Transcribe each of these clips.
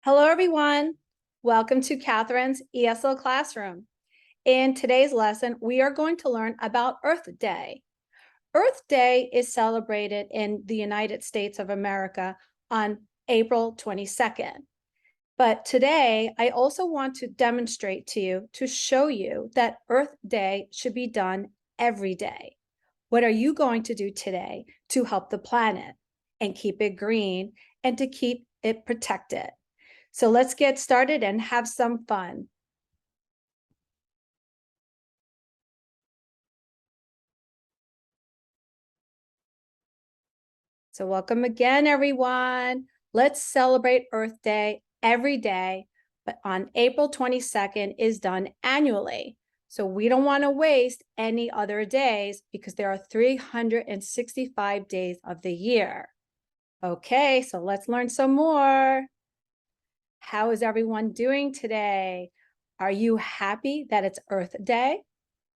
Hello, everyone. Welcome to Catherine's ESL Classroom. In today's lesson, we are going to learn about Earth Day. Earth Day is celebrated in the United States of America on April 22nd. But today, I also want to demonstrate to you, to show you that Earth Day should be done every day. What are you going to do today to help the planet and keep it green and to keep it protected? So let's get started and have some fun. So welcome again, everyone. Let's celebrate Earth Day every day, but on April 22nd is done annually. So we don't want to waste any other days because there are 365 days of the year. Okay, so let's learn some more. How is everyone doing today? Are you happy that it's Earth Day?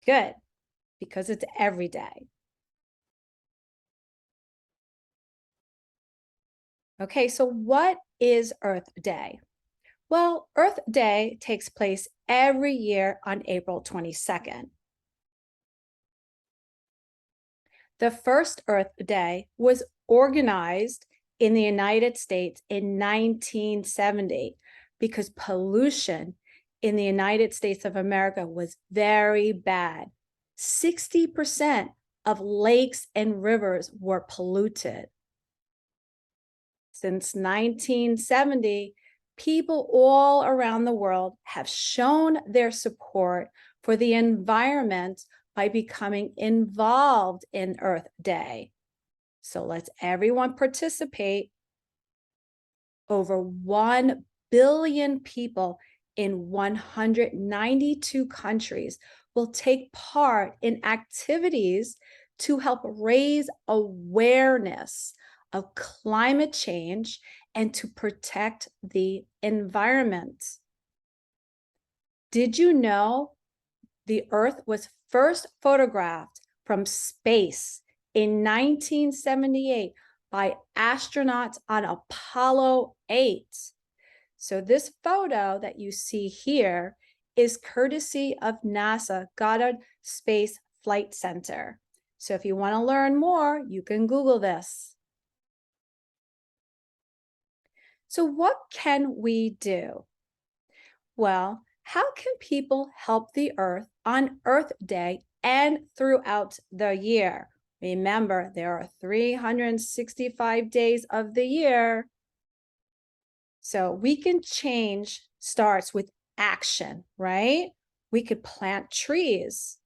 Good, because it's every day. Okay, so what is Earth Day? Well, Earth Day takes place every year on April 22nd. The first Earth Day was organized in the United States in 1970 because pollution in the United States of America was very bad. 60% of lakes and rivers were polluted. Since 1970, people all around the world have shown their support for the environment by becoming involved in Earth Day. So let's everyone participate. Over 1 billion people in 192 countries will take part in activities to help raise awareness of climate change and to protect the environment. Did you know the Earth was first photographed from space in 1978 by astronauts on Apollo 8? So this photo that you see here is courtesy of NASA Goddard Space Flight Center. So if you want to learn more, you can Google this. So what can we do? Well, how can people help the Earth on Earth Day and throughout the year? Remember, there are 365 days of the year. So we can change starts with action, right? We could plant trees.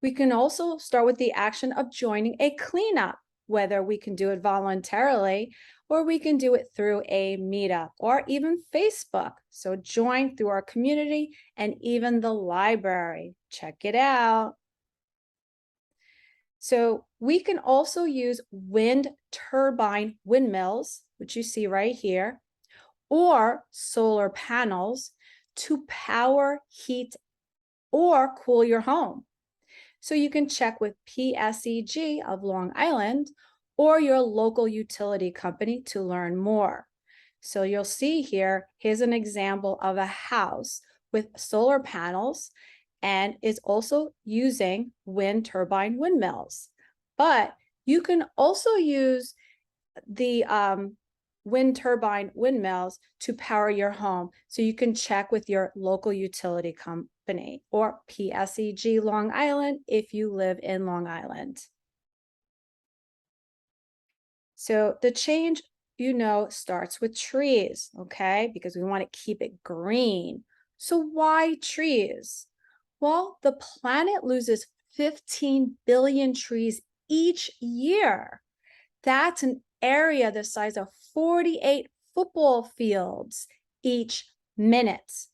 We can also start with the action of joining a cleanup, whether we can do it voluntarily or we can do it through a meetup or even Facebook. So join through our community and even the library. Check it out. So we can also use wind turbine windmills, which you see right here, or solar panels to power, heat, or cool your home. So you can check with PSEG of Long Island or your local utility company to learn more. So you'll see here, here's an example of a house with solar panels and is also using wind turbine windmills. But you can also use the wind turbine windmills to power your home. So you can check with your local utility company or PSEG Long Island if you live in Long Island. So the change, starts with trees, okay? Because we want to keep it green. So why trees? Well, the planet loses 15 billion trees each year. That's an area the size of 48 football fields each minute.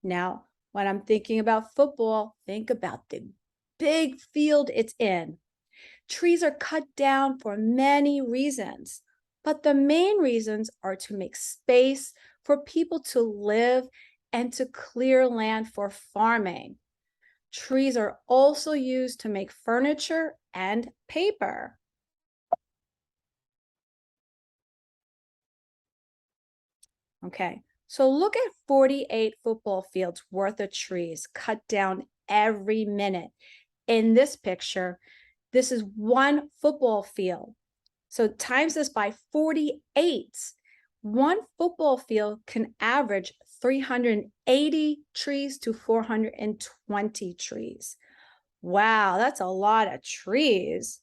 Now, when I'm thinking about football, think about the big field it's in. Trees are cut down for many reasons, but the main reasons are to make space for people to live and to clear land for farming. Trees are also used to make furniture and paper. Okay, so look at 48 football fields worth of trees cut down every minute. In this picture, this is one football field. So times this by 48. One football field can average 380 trees to 420 trees. Wow, that's a lot of trees.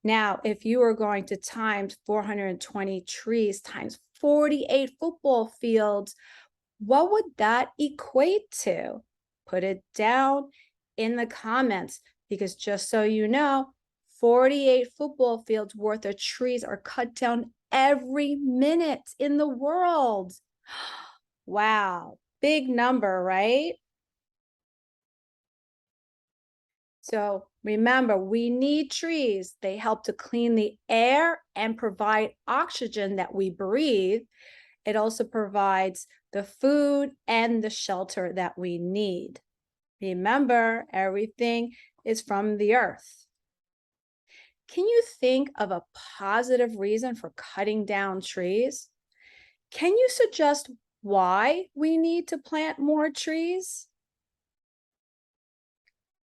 Now, if you were going to times 420 trees times 48 football fields, what would that equate to? Put it down in the comments, because just so you know, 48 football fields worth of trees are cut down every minute in the world. Wow, big number, right? So remember, we need trees. They help to clean the air and provide oxygen that we breathe. It also provides the food and the shelter that we need. Remember, everything is from the earth. Can you think of a positive reason for cutting down trees? Can you suggest why we need to plant more trees?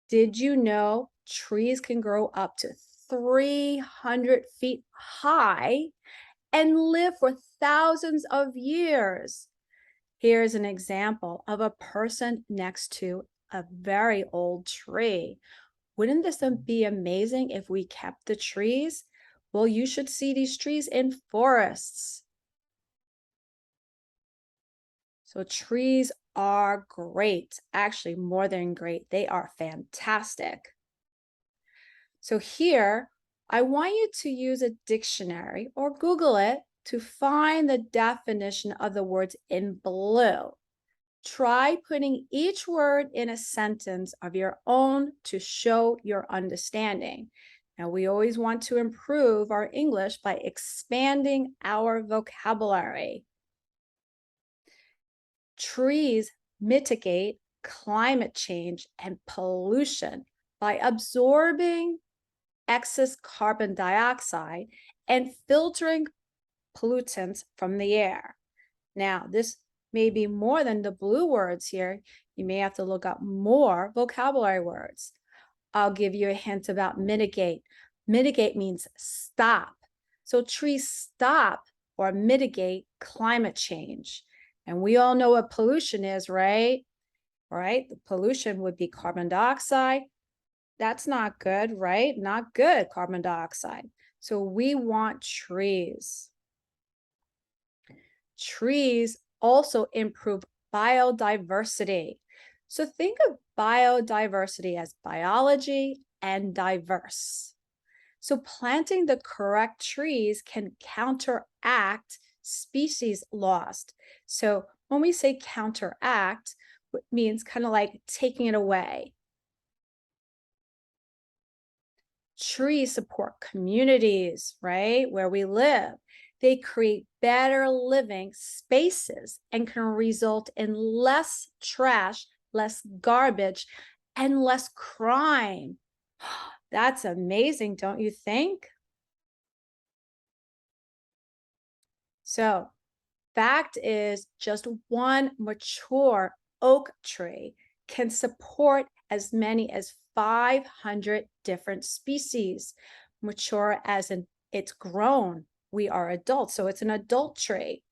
Did you know trees can grow up to 300 feet high and live for thousands of years? Here's an example of a person next to a very old tree. Wouldn't this be amazing if we kept the trees? Well, you should see these trees in forests. So trees are great, actually more than great. They are fantastic. So here, I want you to use a dictionary or Google it to find the definition of the words in blue. Try putting each word in a sentence of your own to show your understanding. Now, we always want to improve our English by expanding our vocabulary. Trees mitigate climate change and pollution by absorbing excess carbon dioxide and filtering pollutants from the air. Now, this may be more than the blue words here. You may have to look up more vocabulary words. I'll give you a hint about mitigate. Mitigate means stop. So trees stop or mitigate climate change. And we all know what pollution is, right? Right? The pollution would be carbon dioxide. That's not good, right? Not good, carbon dioxide. So we want trees. Trees also improve biodiversity. So think of biodiversity as biology and diverse. So planting the correct trees can counteract species lost. So when we say counteract, it means kind of like taking it away. Trees support communities, right? Where we live. They create better living spaces and can result in less trash, less garbage, and less crime. That's amazing, don't you think? So, fact is, just one mature oak tree can support as many as 500 different species. Mature as in it's grown. We are adults, so it's an adult tree.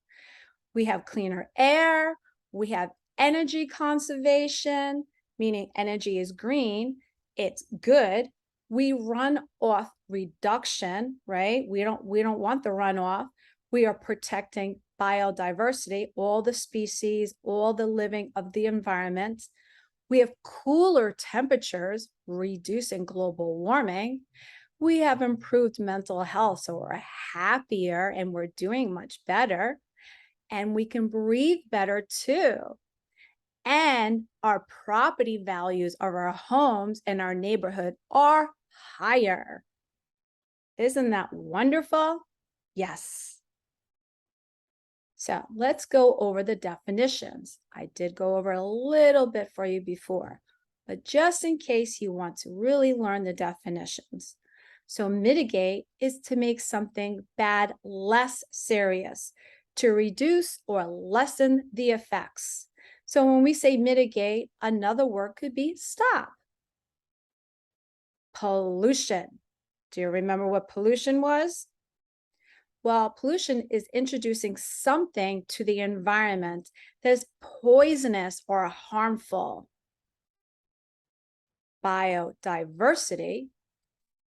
We have cleaner air. We have energy conservation, meaning energy is green. It's good. We run off reduction, right? We don't want the runoff. We are protecting biodiversity, all the species, all the living of the environment. We have cooler temperatures, reducing global warming. We have improved mental health, so we're happier and we're doing much better. And we can breathe better too. And our property values of our homes and our neighborhood are higher. Isn't that wonderful? Yes. So let's go over the definitions. I did go over a little bit for you before, but just in case you want to really learn the definitions. So mitigate is to make something bad less serious. to reduce or lessen the effects. So when we say mitigate, another word could be stop. Pollution. Do you remember what pollution was? Well, pollution is introducing something to the environment that is poisonous or harmful. Biodiversity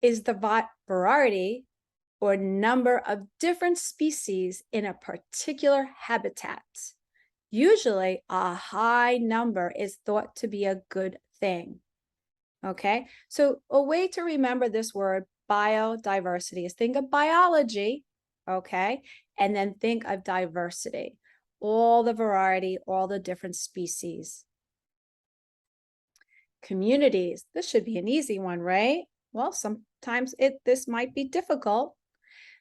is the variety or number of different species in a particular habitat. Usually, a high number is thought to be a good thing. Okay, so a way to remember this word biodiversity is think of biology, okay, and then think of diversity, all the variety, all the different species. Communities, this should be an easy one, right? Well, sometimes this might be difficult.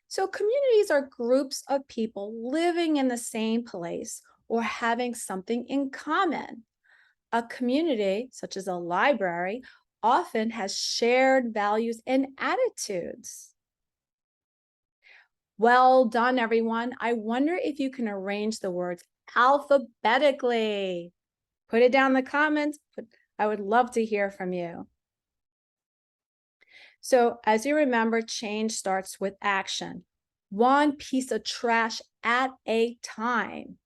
So communities are groups of people living in the same place or having something in common. A community, such as a library, often has shared values and attitudes. Well done, everyone. I wonder if you can arrange the words alphabetically. Put it down in the comments. I would love to hear from you. So as you remember, change starts with action. One piece of trash at a time.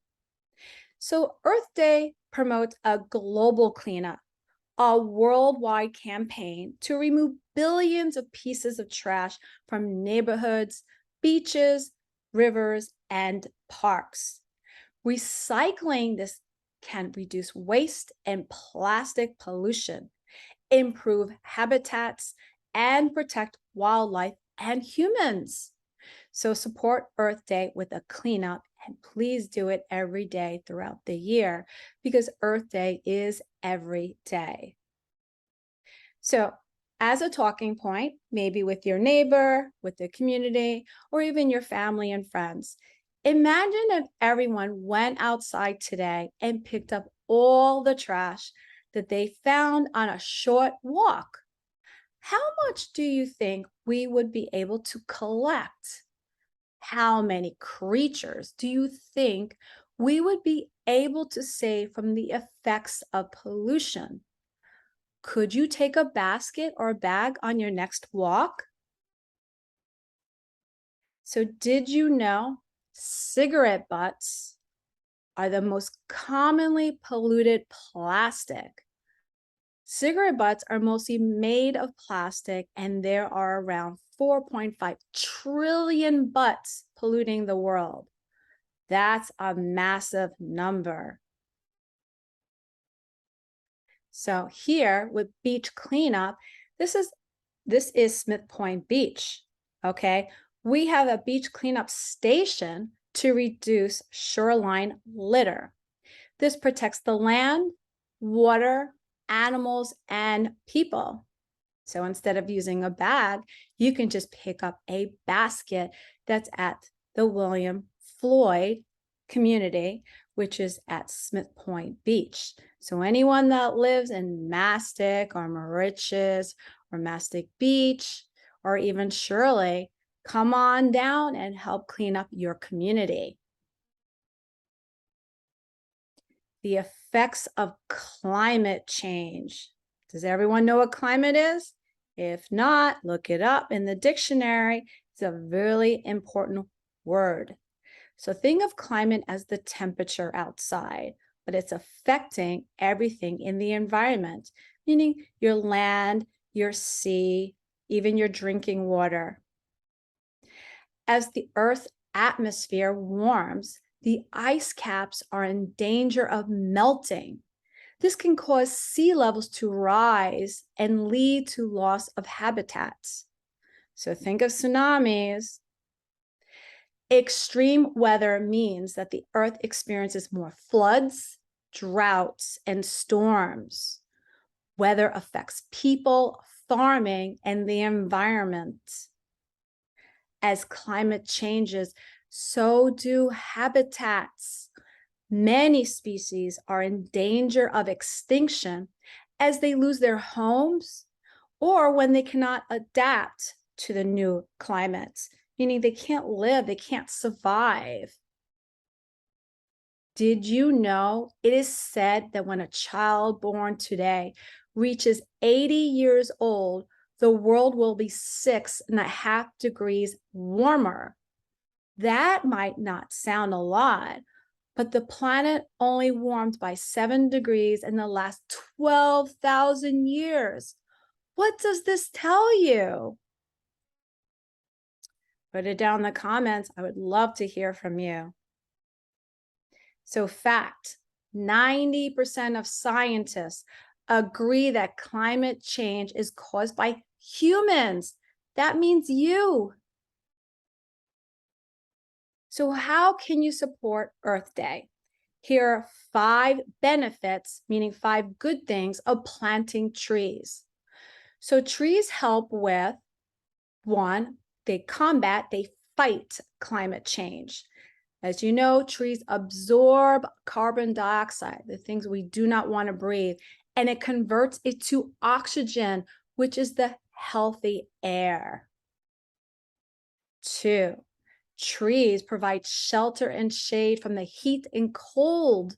So Earth Day promotes a global cleanup, a worldwide campaign to remove billions of pieces of trash from neighborhoods, beaches, rivers, and parks. Recycling this can reduce waste and plastic pollution, improve habitats, and protect wildlife and humans. So support Earth Day with a cleanup, and please do it every day throughout the year because Earth Day is every day. So as a talking point, maybe with your neighbor, with the community, or even your family and friends, imagine if everyone went outside today and picked up all the trash that they found on a short walk. How much do you think we would be able to collect? How many creatures do you think we would be able to save from the effects of pollution? Could you take a basket or a bag on your next walk? So did you know cigarette butts are the most commonly polluted plastic? Cigarette butts are mostly made of plastic, and there are around 4.5 trillion butts polluting the world. That's a massive number. So here with beach cleanup, this is Smith Point Beach, okay? We have a beach cleanup station to reduce shoreline litter. This protects the land, water, animals, and people. So instead of using a bag, you can just pick up a basket that's at the William Floyd community, which is at Smith Point Beach. So anyone that lives in Mastic or Mauritius or Mastic Beach or even Shirley, come on down and help clean up your community. The effects of climate change. Does everyone know what climate is? If not, look it up in the dictionary. It's a really important word. So think of climate as the temperature outside, but it's affecting everything in the environment, meaning your land, your sea, even your drinking water. As the Earth's atmosphere warms, the ice caps are in danger of melting. This can cause sea levels to rise and lead to loss of habitats. So think of tsunamis. Extreme weather means that the Earth experiences more floods, droughts, and storms. Weather affects people, farming, and the environment. As climate changes, so do habitats. Many species are in danger of extinction as they lose their homes or when they cannot adapt to the new climates, meaning they can't live, they can't survive. Did you know it is said that when a child born today reaches 80 years old, the world will be 6.5 degrees warmer? That might not sound a lot, but the planet only warmed by 7 degrees in the last 12,000 years. What does this tell you? Put it down in the comments. I would love to hear from you. So, fact, 90% of scientists agree that climate change is caused by humans. That means you. So, how can you support Earth Day? Here are 5 benefits, meaning 5 good things, of planting trees. So, trees help with 1, they fight climate change. As you know, trees absorb carbon dioxide, the things we do not want to breathe, and it converts it to oxygen, which is the healthy air. 2, trees provide shelter and shade from the heat and cold.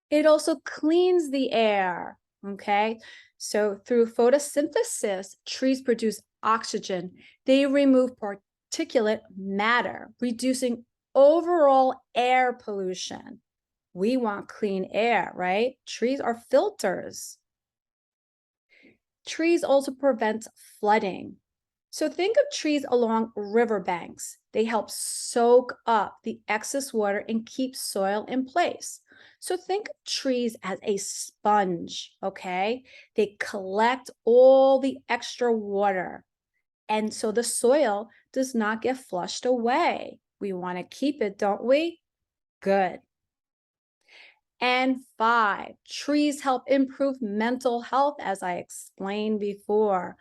It also cleans the air, okay? So through photosynthesis, trees produce oxygen. They remove particulate matter, reducing overall air pollution. We want clean air, right? Trees are filters. Trees also prevent flooding. So think of trees along riverbanks. They help soak up the excess water and keep soil in place. So think of trees as a sponge, okay? They collect all the extra water. And so the soil does not get flushed away. We want to keep it, don't we? Good. And 5, trees help improve mental health, as I explained before.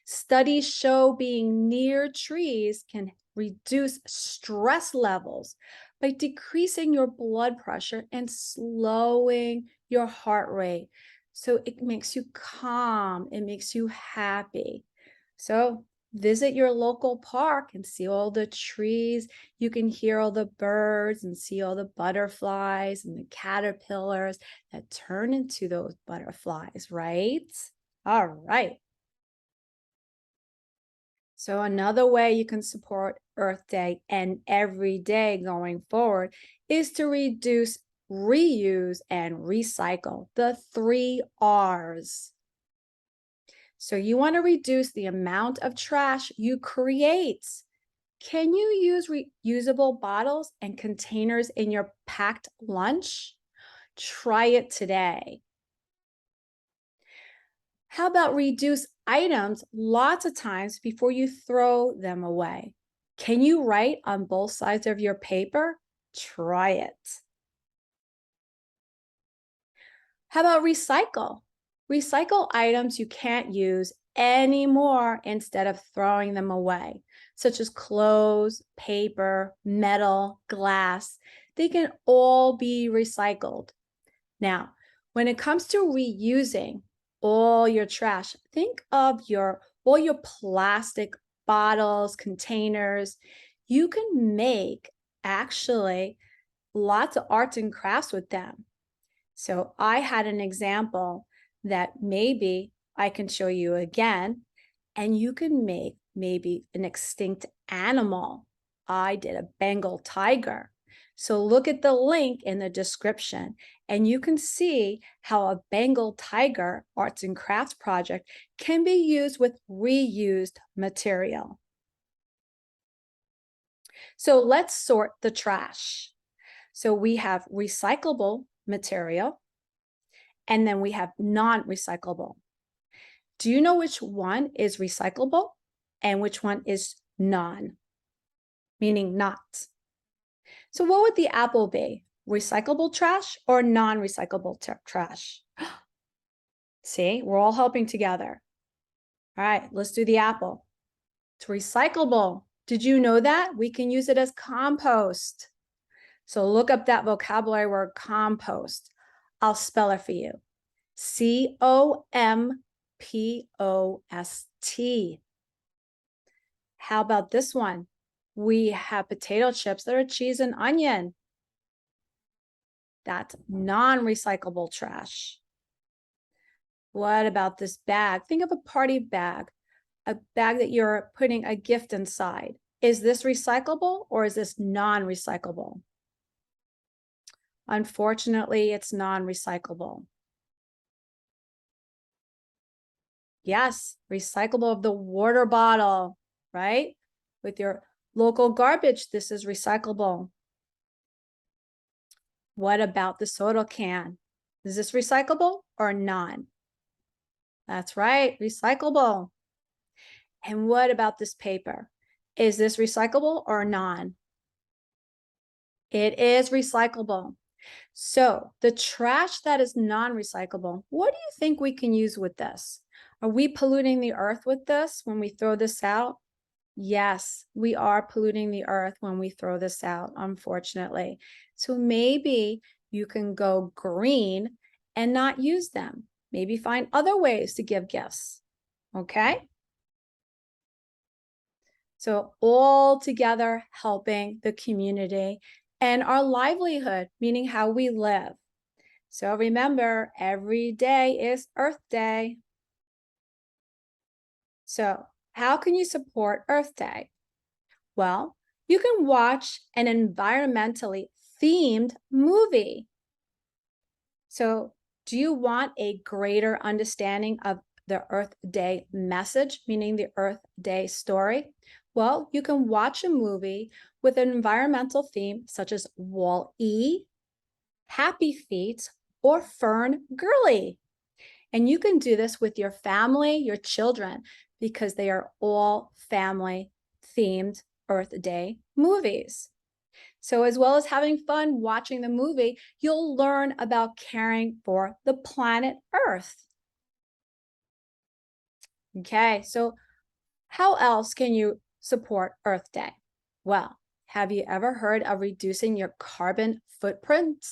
Studies show being near trees can reduce stress levels by decreasing your blood pressure and slowing your heart rate. So it makes you calm, it makes you happy. So visit your local park and see all the trees. You can hear all the birds and see all the butterflies and the caterpillars that turn into those butterflies, right? All right. So another way you can support Earth Day and every day going forward is to reduce, reuse, and recycle, the 3 R's. So you want to reduce the amount of trash you create. Can you use reusable bottles and containers in your packed lunch? Try it today. How about reduce items lots of times before you throw them away? Can you write on both sides of your paper? Try it. How about recycle? Recycle items you can't use anymore instead of throwing them away, such as clothes, paper, metal, glass. They can all be recycled. Now, when it comes to reusing all your trash, think of all your plastic bottles, containers. You can make actually lots of arts and crafts with them. So I had an example that maybe I can show you again, and you can make maybe an extinct animal. I did a Bengal tiger. So look at the link in the description, and you can see how a Bengal tiger arts and crafts project can be used with reused material. So let's sort the trash. So we have recyclable material, and then we have non-recyclable. Do you know which one is recyclable and which one is non, meaning not? So what would the apple be? Recyclable trash or non-recyclable trash? See, we're all helping together. All right, let's do the apple. It's recyclable. Did you know that? We can use it as compost. So look up that vocabulary word, compost. I'll spell it for you. C-O-M-P-O-S-T. How about this one? We have potato chips that are cheese and onion. That's non-recyclable trash. What about this bag? Think of a party bag, a bag that you're putting a gift inside. Is this recyclable or is this non-recyclable? Unfortunately, it's non-recyclable. Yes, recyclable of the water bottle, right? With your local garbage, this is recyclable. What about the soda can? Is this recyclable or non? That's right, recyclable. And what about this paper? Is this recyclable or non? It is recyclable. So the trash that is non-recyclable, what do you think we can use with this? Are we polluting the earth with this when we throw this out? Yes, we are polluting the earth when we throw this out, unfortunately. So maybe you can go green and not use them. Maybe find other ways to give gifts. Okay? So all together helping the community and our livelihood, meaning how we live. So remember, every day is Earth Day. So how can you support Earth Day? Well, you can watch an environmentally themed movie. So do you want a greater understanding of the Earth Day message, meaning the Earth Day story? Well, you can watch a movie with an environmental theme such as Wall-E, Happy Feet, or Fern Girly. And you can do this with your family, your children, because they are all family themed Earth Day movies. So as well as having fun watching the movie, you'll learn about caring for the planet Earth. Okay, so how else can you support Earth Day? Well, have you ever heard of reducing your carbon footprint?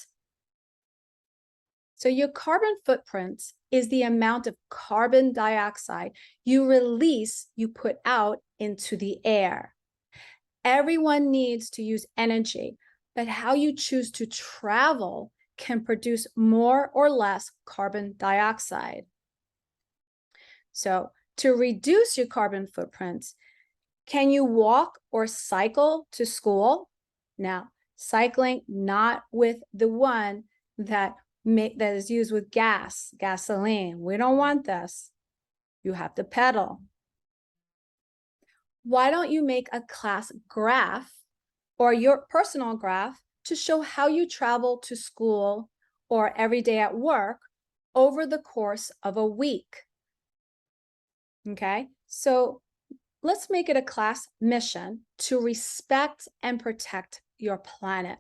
So your carbon footprint is the amount of carbon dioxide you release, you put out into the air. Everyone needs to use energy, but how you choose to travel can produce more or less carbon dioxide. So to reduce your carbon footprint, can you walk or cycle to school? Now, cycling not with the one that is used with gasoline. We don't want this. You have to pedal. Why don't you make a class graph or your personal graph to show how you travel to school or every day at work over the course of a week? Okay, so let's make it a class mission to respect and protect your planet.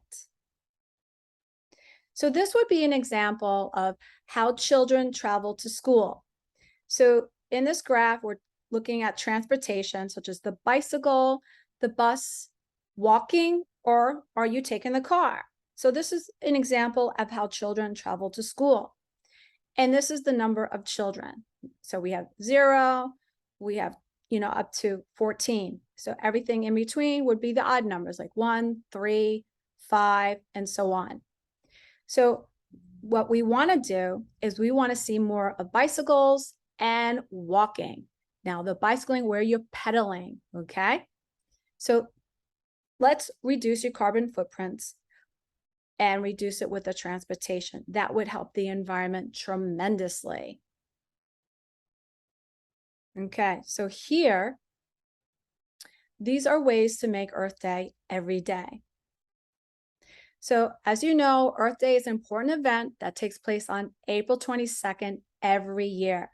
So this would be an example of how children travel to school. So in this graph, we're looking at transportation, such as the bicycle, the bus, walking, or are you taking the car? So this is an example of how children travel to school. And this is the number of children. So we have 0, we have, up to 14. So everything in between would be the odd numbers like 1, 3, 5, and so on. So what we want to do is we want to see more of bicycles and walking. Now the bicycling where you're pedaling, okay? So let's reduce your carbon footprints and reduce it with the transportation. That would help the environment tremendously. Okay, so here, these are ways to make Earth Day every day. So as you know, Earth Day is an important event that takes place on April 22nd every year,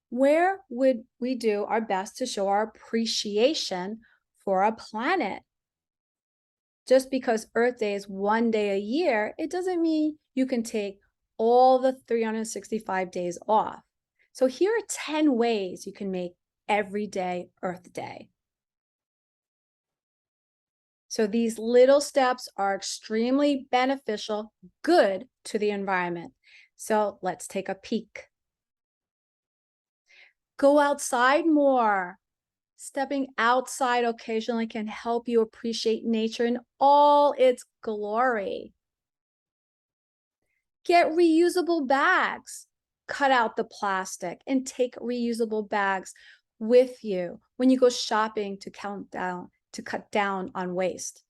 where would we do our best to show our appreciation for our planet. Just because Earth Day is one day a year, it doesn't mean you can take all the 365 days off. So here are 10 ways you can make every day Earth Day. So these little steps are extremely beneficial, good to the environment. So let's take a peek. Go outside more. Stepping outside occasionally can help you appreciate nature in all its glory. Get reusable bags. Cut out the plastic and take reusable bags with you when you go shopping to cut down on waste.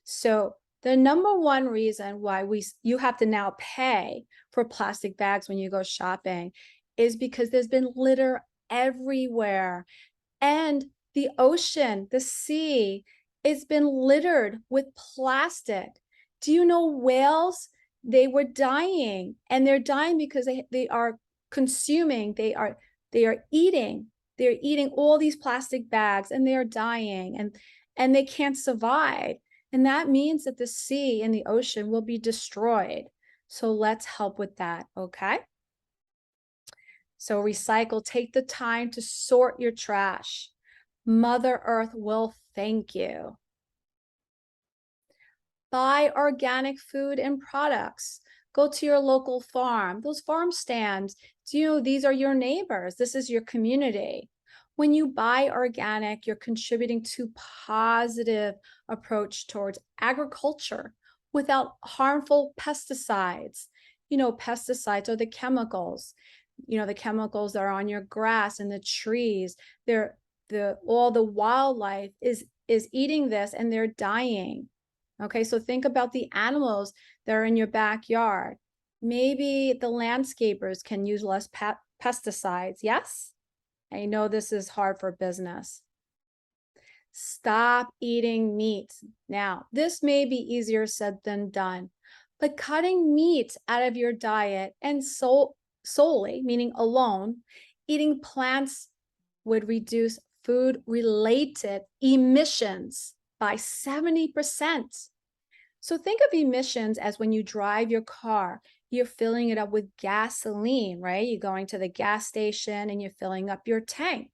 So the number one reason why you have to now pay for plastic bags when you go shopping is because there's been litter everywhere. And the ocean, the sea, it's been littered with plastic. Do you know whales? They were dying, and they're dying because they are consuming, they are eating, they're eating all these plastic bags, and they are dying, and they can't survive. And that means that the sea and the ocean will be destroyed. So let's help with that, okay? So recycle, take the time to sort your trash. Mother Earth will thank you. Buy organic food and products. Go to your local farm. Those farm stands, do you know these are your neighbors? This is your community. When you buy organic, you're contributing to positive approach towards agriculture without harmful pesticides. You know, pesticides are the chemicals, the chemicals that are on your grass and the trees. All the wildlife is eating this and they're dying. Okay, so think about the animals that are in your backyard. Maybe the landscapers can use less pesticides. Yes? I know this is hard for business. Stop eating meat. Now, this may be easier said than done, but cutting meat out of your diet and solely, meaning alone, eating plants would reduce food-related emissions by 70%. So think of emissions as when you drive your car, you're filling it up with gasoline, right? You're going to the gas station and you're filling up your tank.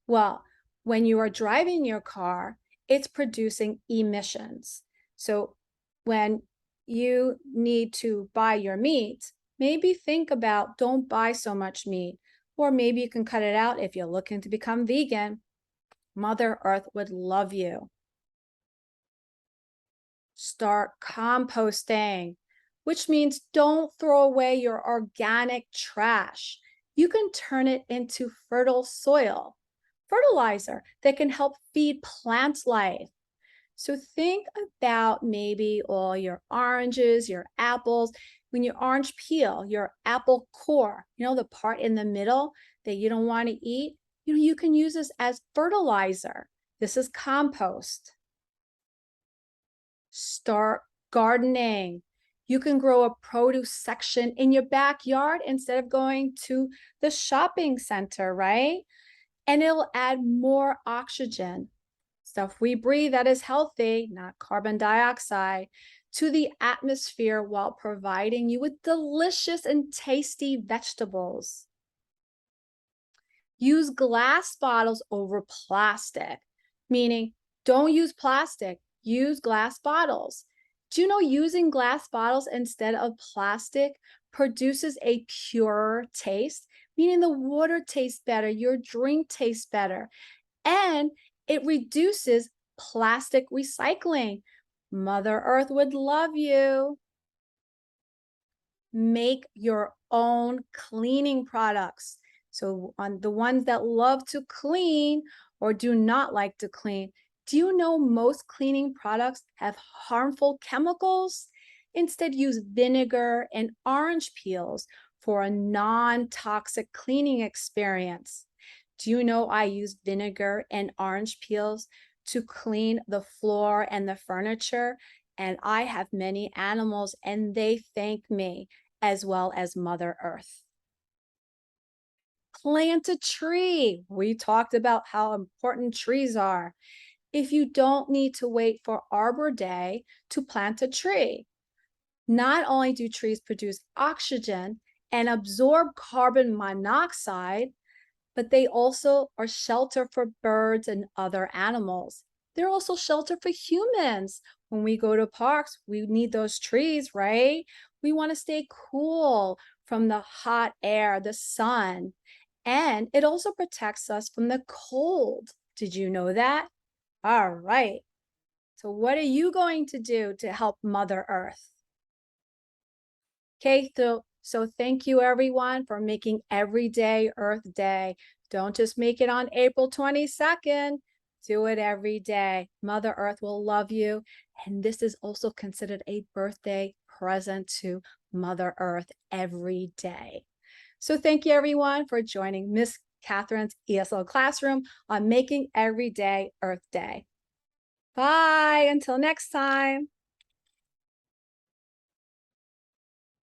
Well, when you are driving your car, it's producing emissions. So when you need to buy your meat, maybe think about don't buy so much meat, or maybe you can cut it out if you're looking to become vegan. Mother Earth would love you. Start composting, which means don't throw away your organic trash. You can turn it into fertile soil, fertilizer that can help feed plant life. So think about maybe all your oranges, your apples, when your orange peel, your apple core, the part in the middle that you don't want to eat, you can use this as fertilizer. This is compost. Start gardening. You can grow a produce section in your backyard instead of going to the shopping center, right? And it'll add more oxygen, stuff we breathe that is healthy, not carbon dioxide, to the atmosphere while providing you with delicious and tasty vegetables. Use glass bottles over plastic, meaning don't use plastic, use glass bottles. Do you know using glass bottles instead of plastic produces a purer taste, meaning the water tastes better, your drink tastes better, and it reduces plastic recycling. Mother Earth would love you. Make your own cleaning products. So on the ones that love to clean or do not like to clean, do you know most cleaning products have harmful chemicals? Instead, use vinegar and orange peels for a non-toxic cleaning experience. Do you know I use vinegar and orange peels to clean the floor and the furniture? And I have many animals and they thank me, as well as Mother Earth. Plant a tree. We talked about how important trees are. If you don't need to wait for Arbor Day to plant a tree. Not only do trees produce oxygen and absorb carbon monoxide, but they also are shelter for birds and other animals. They're also shelter for humans. When we go to parks, we need those trees, right? We want to stay cool from the hot air, the sun, and it also protects us from the cold. Did you know that? All right. So what are you going to do to help Mother Earth? Okay, so thank you everyone for making every day Earth Day. Don't just make it on April 22nd. Do it every day. Mother Earth will love you. And this is also considered a birthday present to Mother Earth every day. So thank you everyone for joining Miss Catherine's ESL classroom on making every day Earth Day. Bye, until next time.